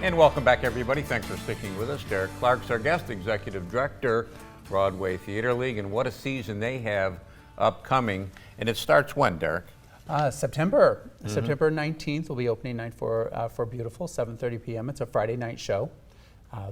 And welcome back, everybody. Thanks for sticking with us. Derek Clark's our guest, Executive Director, Broadway Theater League, and what a season they have upcoming. And it starts when, Derek? September 19th will be opening night for Beautiful, 7:30 p.m. It's a Friday night show.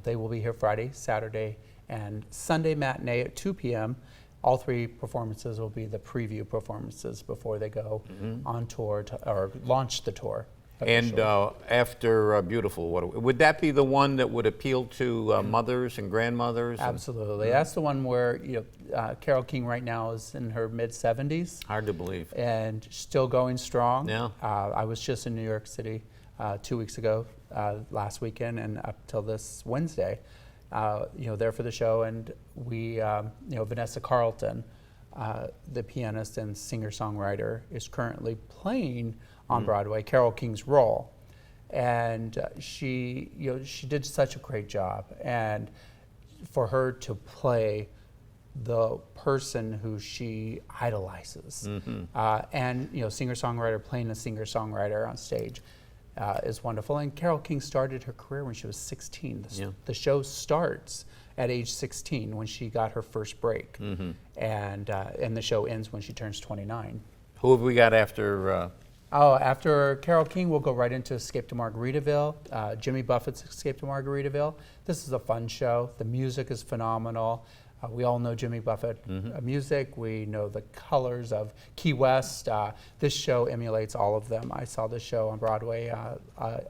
They will be here Friday, Saturday, and Sunday matinee at 2 p.m. All three performances will be the preview performances before they go on tour or launch the tour. And after Beautiful, would that be the one that would appeal to mothers and grandmothers? Absolutely. That's the one where Carole King right now is in her mid-70s. Hard to believe. And still going strong. Yeah. I was just in New York City 2 weeks ago, last weekend, and up till this Wednesday, there for the show. And we, Vanessa Carlton, the pianist and singer-songwriter, is currently playing on Broadway, Carole King's role, and she did such a great job. And for her to play the person who she idolizes, and singer-songwriter playing a singer-songwriter on stage is wonderful. And Carole King started her career when she was 16. The show starts at age 16 when she got her first break, and the show ends when she turns 29. Who have we got after? After Carole King, we'll go right into Escape to Margaritaville, Jimmy Buffett's Escape to Margaritaville. This is a fun show. The music is phenomenal. We all know Jimmy Buffett music. We know the colors of Key West. This show emulates all of them. I saw this show on Broadway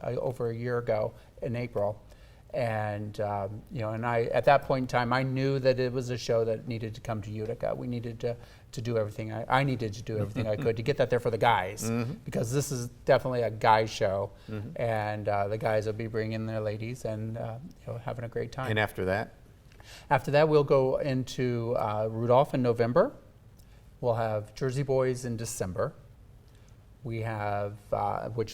over a year ago in April. And and I, at that point in time, I knew that it was a show that needed to come to Utica. We needed to do everything. I needed to do everything I could to get that there for the guys, because this is definitely a guy show, and the guys will be bringing their ladies and having a great time. And after that? After that, we'll go into Rudolph in November. We'll have Jersey Boys in December. We have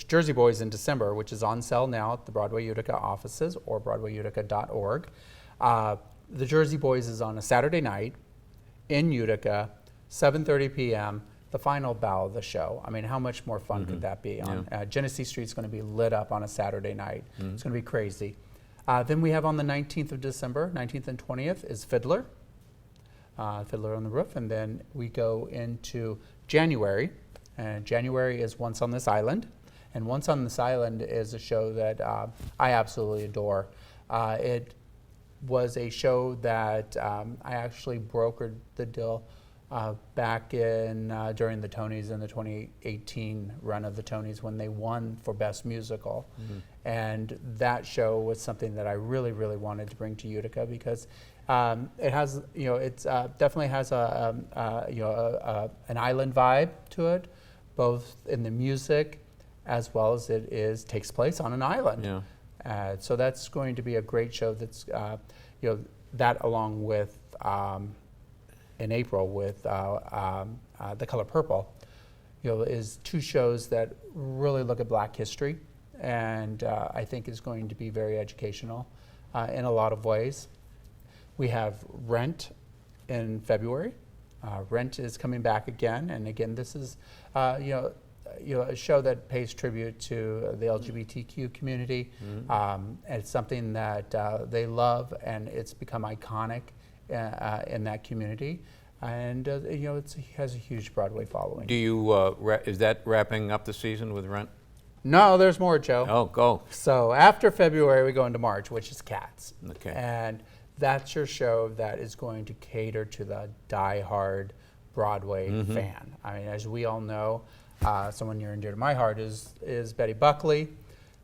Jersey Boys in December, which is on sale now at the Broadway Utica offices or BroadwayUtica.org. The Jersey Boys is on a Saturday night in Utica, 7:30 p.m., the final bow of the show. I mean, how much more fun could that be? Genesee Street's going to be lit up on a Saturday night. It's going to be crazy. Then we have on the 19th of December, 19th and 20th, is Fiddler, Fiddler on the Roof. And then we go into January. And January is Once on This Island. And Once on This Island is a show that I absolutely adore. It was a show that I actually brokered the deal back in during the Tonys in the 2018 run of the Tonys when they won for Best Musical. And that show was something that I really, really wanted to bring to Utica because it has, it's definitely has an island vibe to it, both in the music as well as takes place on an island. So that's going to be a great show. That's that along with in April with The Color Purple, is two shows that really look at Black history, and I think is going to be very educational in a lot of ways. We have Rent in February. Rent is coming back again, and again, this is a show that pays tribute to the LGBTQ community. And it's something that they love, and it's become iconic in that community. And it has a huge Broadway following. Do you is that wrapping up the season with Rent? No, there's more, Joe. Oh, go. So after February, we go into March, which is Cats. Okay. And that's your show that is going to cater to the die-hard Broadway fan. I mean, as we all know, someone near and dear to my heart is Betty Buckley.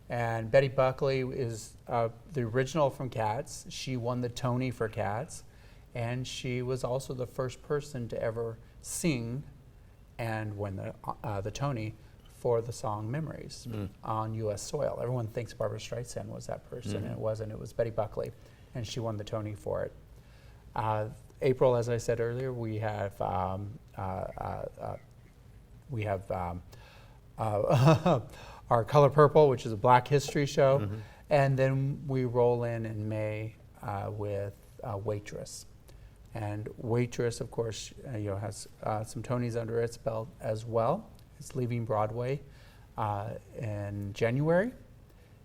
And Betty Buckley is the original from Cats. She won the Tony for Cats. And she was also the first person to ever sing and win the Tony for the song Memories on U.S. soil. Everyone thinks Barbra Streisand was that person, and it wasn't. It was Betty Buckley, and she won the Tony for it. April, as I said earlier, we have our Color Purple, which is a Black history show, and then we roll in May with Waitress. And Waitress, of course, has some Tonys under its belt as well. It's leaving Broadway in January.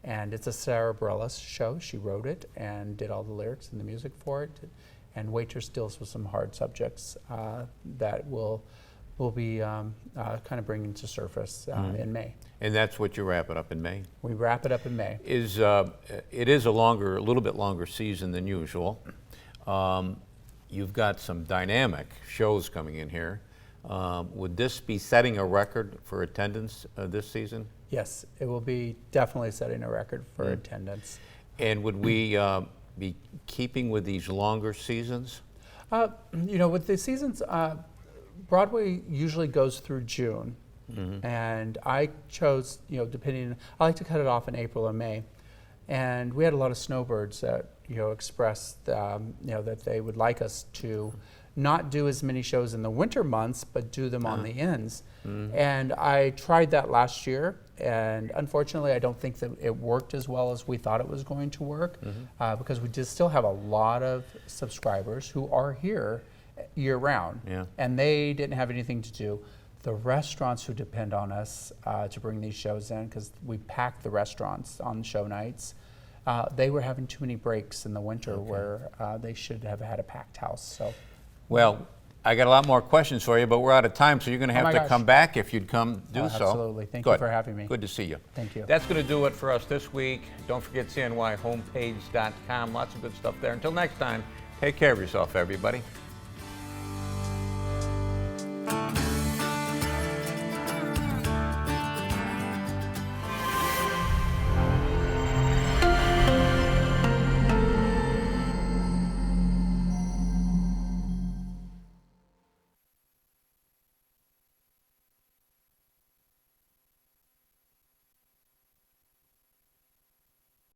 And it's a Sarah Bareilles show. She wrote it and did all the lyrics and the music for it. And Waitress deals with some hard subjects that we'll be kind of bringing to surface in May. And that's what you wrap it up in May? We wrap it up in May. It is a little bit longer season than usual. You've got some dynamic shows coming in here. Would this be setting a record for attendance this season? Yes, it will be definitely setting a record for attendance. And would we be keeping with these longer seasons? With the seasons, Broadway usually goes through June. And I chose, I like to cut it off in April or May. And we had a lot of snowbirds that, expressed, that they would like us to not do as many shows in the winter months, but do them on the ends. And I tried that last year, and unfortunately, I don't think that it worked as well as we thought it was going to work, because we just still have a lot of subscribers who are here year-round, and they didn't have anything to do. The restaurants who depend on us to bring these shows in, because we pack the restaurants on show nights, they were having too many breaks in the winter where they should have had a packed house. So. Well, I got a lot more questions for you, but we're out of time, so you're going to have to come back if you'd come do so. Absolutely. Thank you for having me. Good to see you. Thank you. That's going to do it for us this week. Don't forget CNYhomepage.com. Lots of good stuff there. Until next time, take care of yourself, everybody.